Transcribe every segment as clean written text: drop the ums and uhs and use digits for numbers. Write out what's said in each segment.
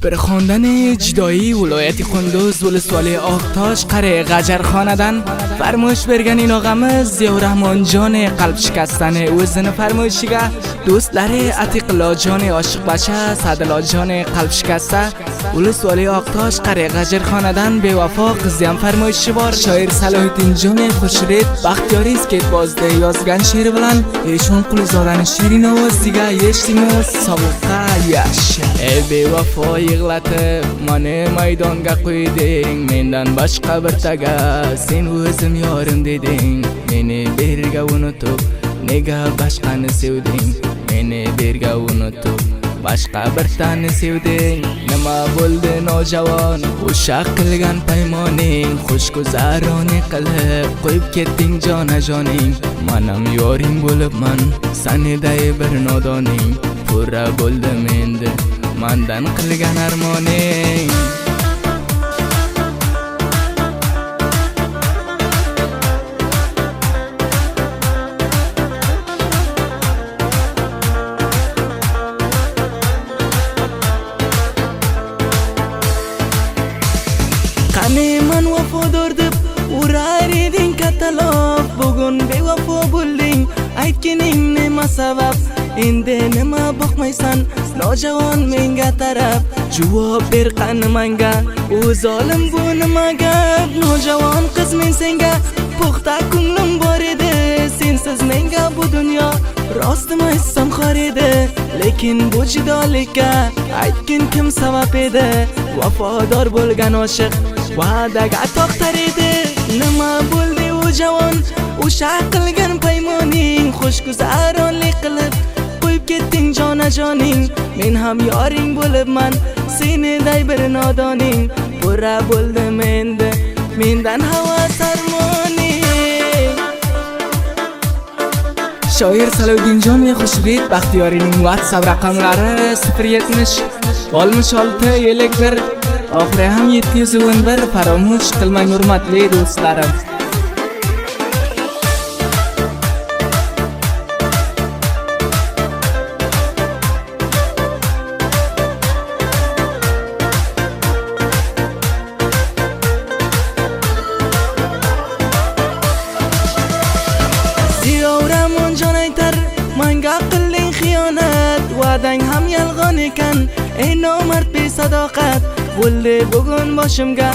bir xondan jidoi viloyati Qunduz ولسوالی آقتاش قره غجر خاندن فرمایش bergan inog'amiz Ziyorahmonjon qalb shikastani o'zini farmoyishiga do'stlari Atiqlojon oshiqbacha Sadilojon qalb shikasta ولسوالی آقتاش قره غجر خاندن bevafo qizi ham farmoyishi bor. Shoir Salohiddinjon Xurshid Baxtiyoriyz ketbozda yozgan she'ri bilan Eshon Qulizodaning shirin ovoziga eshitdingiz. Sovuqqa yasha ey bevafo yig'latib mani maydonga qo'yding, mendan boshqa bir taga sen o'zim yorim deding. Meni berga unutib nega boshqani sevding, meni berga unutib boshqa bir tani sevding. Nima bo'ldi nojavon o'sha qilgan paymoning, xushguzaroni qilib qo'yib ketding jonajoning. Manam yoring bo'libman saniday bir nodoning, pura bo'ldim endi mandan qilgan armoning. Qani man vafodor deb urar eding katalog, bugun bevafo bo'lding, aytganing nima sabab? Endi nima boqmaysan nojavon menga taraf? Javob ber qani manga, u zolim bu nima gap? Nojavon qiz men senga puxta ko'nglim bor edi, sensiz menga bu dunyo rostimi aytsam xor edi. Lekin bu jidolikka aytgin kim sabab edi? Vafodor bo'lgan oshiq va'daga to'xtar edi. Nima bo'ldi u javon o'sha qilgan paymoning, xushguzarlik qilib qo'yib ketding jonajoning. Men ham yoring bo'libman seniday bir nodoning, pura bo'ldim endi mendan havas armoning. Shoir Salohiddinjon Xurshid Baxtiyoriyning WhatsApp raqamlari 070 66 51 oxiri ham 711. Faromush qilmang hurmatli do'stlarim. Ziyorahmonjon aytar manga qilding xiyonat, va'dang ham yolg'on ekan, ey nomard besadoqat. Bo'ldi bugun boshimga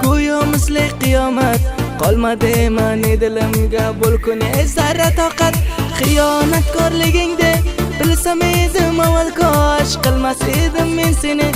go'yo misli qiyomat, qolmadi mani dilimga bo'lkuni zarra toqat. Xiyonatkorligingni bilsam edim avval kosh, qilmas edim men seni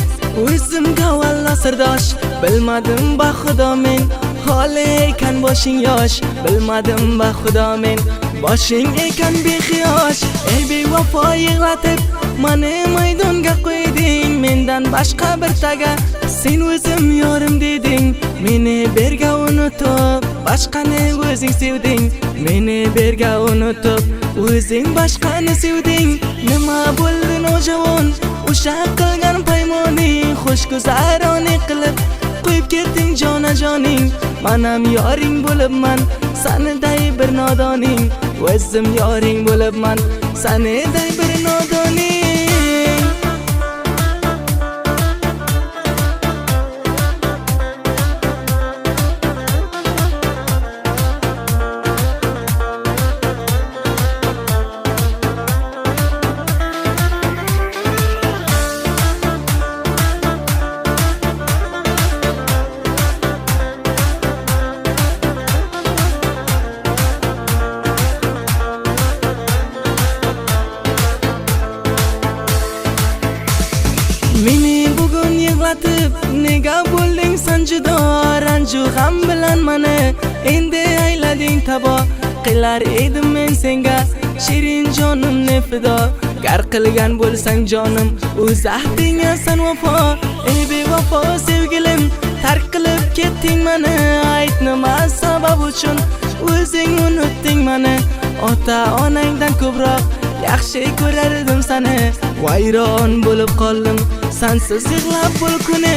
o'zimga vallo sirdosh. Bilmadim baxudo men holi ekan boshing yosh, bilmadim baxudo men boshing ekan bexiyosh. Ey bevafo yig'latib mani maydonga qo'yding, mendan boshqa bir taga sen o'zim yorim deding. Meni berga unutib boshqani o'zing sevding, meni berga unutib o'zing boshqani sevding. Nima bo'ldi nojavon o'sha qilgan paymoning, xushguzaroni qilib qo'yib ketding jonajoning. Manam yoring bo'libman saniday bir nodoning, o'zim yoring bo'libman saniday bir nodoning. Meni bugun yig'latib nega bo'lding sanjido? Ranju g'am bilan mani endi aylading tabo. Qilar edim men senga shirin jonimni fido. Gar qilgan bo'lsang jonim o'z ahdingga san vafo. Ey bevafo sevgilim tark qilib ketding mani, ayt nima sabab uchun o'zing unutding mani. Ota onangdan ko'proq yaxshi ko'rardim seni, vayron bo'lib qoldim sensiz yig'lab bir kuni.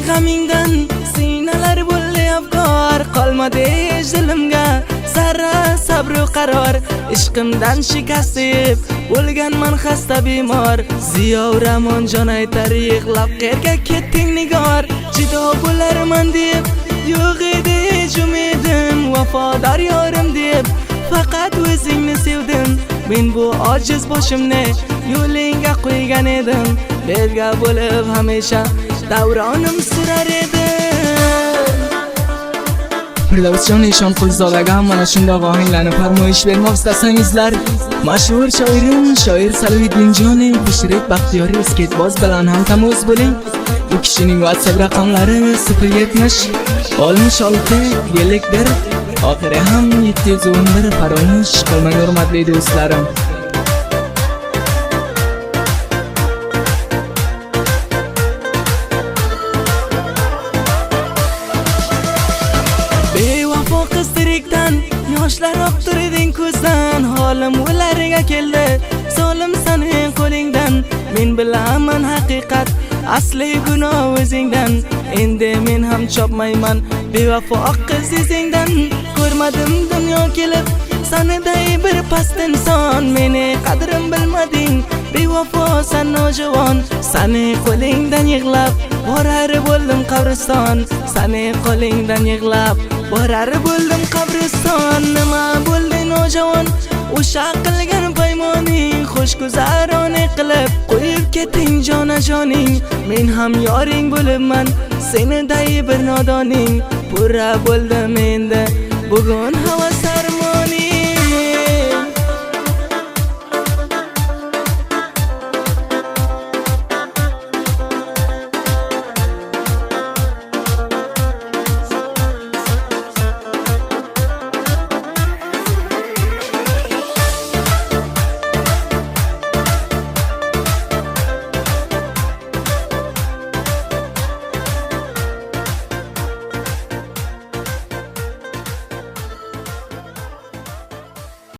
g'amingdan sinalar bo'ldi afkor, qolmadi dilimga zarra sabr qaror. Ishqimdan shikast yeb bo'lganman xasta bemor. Ziyo Ramonjon aytar yig'lab qayerga ketding nigor. Jido bo'larman deb yo'q edi hech umidim, vafodor yorim deb faqat o'zingni sevdim. Men bu ojiz boshimni yo'lingga qo'ygan edim, belga bo'lib hamisha davronim surar edim. Firdavsjon Eshonqulzodaga mana shunday ohanglarni farmoyish bermoq istasangizlar, mashhur shoirim shoir Salohiddinjoning Xushrik Baxtiyorov skateboz bilan ham tamoz bo'ling. Bu kishining WhatsApp raqamlari 070 66 51 oxiri ham 711. Faromuz qilmang hurmatli do'stlarim. Bevafo qiz tirikdan yoshlar oqtirding ko'zdan, holim ularga keldi zolim sening qo'lingdan. Men bilaman haqiqat, asli gunoh o'zingdan. Endi men ham chopmayman bevafo qiz izingdan. Ko'rmadim dunyo kelib saniday bir past inson, meni qadrim bilmading bevafo san nojavon. Sani qo'lingdan yig'lab borar bo'ldim qabriston, sani qo'lingdan yig'lab borar bo'ldim qabriston. Nima bo'ldi nojavon, o'sha qilgan paymoning xushguzarona qilib qo'yib ketding jonajoning. Men ham yoring bo'libman seniday bir nodoning, pura bo'ldim endi bugun havas